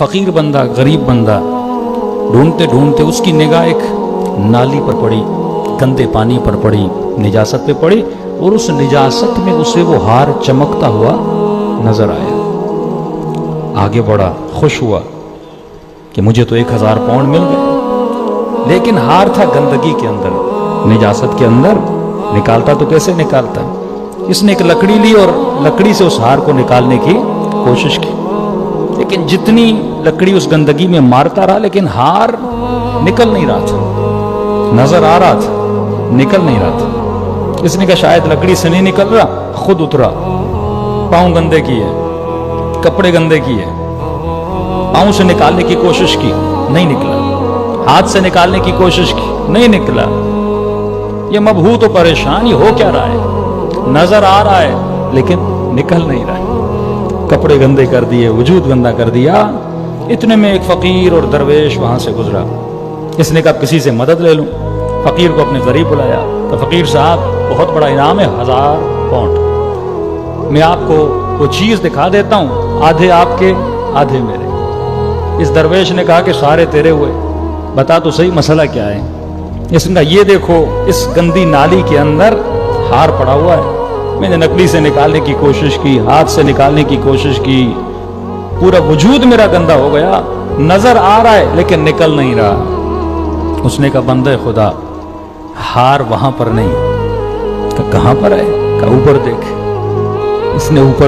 फ़कीर बंदा, गरीब बंदा ढूंढते ढूंढते उसकी निगाह एक नाली पर पड़ी, गंदे पानी पर पड़ी, निजासत पे पड़ी, और उस निजासत में उसे वो हार चमकता हुआ नजर आया। आगे बढ़ा, खुश हुआ कि मुझे तो 1000 पाउंड मिल गए, लेकिन हार था गंदगी के अंदर, निजासत के अंदर। निकालता तो कैसे निकालता? इसने एक लकड़ी ली और लकड़ी से उस हार को निकालने की कोशिश की, लेकिन जितनी लकड़ी उस गंदगी में मारता रहा, लेकिन हार निकल नहीं रहा था, नजर आ रहा था, निकल नहीं रहा था। इसने कहा शायद लकड़ी से नहीं निकल रहा, खुद उतरा, पाँव गंदे किए, कपड़े गंदे किए, पाँव से निकालने की कोशिश की, नहीं निकला, हाथ से निकालने की कोशिश की, नहीं निकला। ये मबहूत तो परेशान, ये हो क्या रहा है? नजर आ रहा है लेकिन निकल नहीं रहा है। कपड़े गंदे कर दिए, वजूद गंदा कर दिया। इतने में एक फकीर और दरवेश वहां से गुजरा। इसने कहा किसी से मदद ले लूं। फकीर को अपने करीब बुलाया तो फकीर साहब, बहुत बड़ा इनाम है, 1000 पाउंड। मैं आपको वो चीज दिखा देता हूं, आधे आपके आधे मेरे। इस दरवेश ने कहा कि सारे तेरे हुए, बता तो सही मसला क्या है? इसने कहा ये देखो, इस गंदी नाली के अंदर हार पड़ा हुआ है, मैंने नकली से निकालने की कोशिश की, हाथ से निकालने की कोशिश की, पूरा वजूद मेरा गंदा हो गया, नजर आ रहा है लेकिन निकल नहीं रहा। उसने कहा बंदे खुदा, हार वहां पर नहीं। कहां पर है? कहा ऊपर देख। इसने ऊपर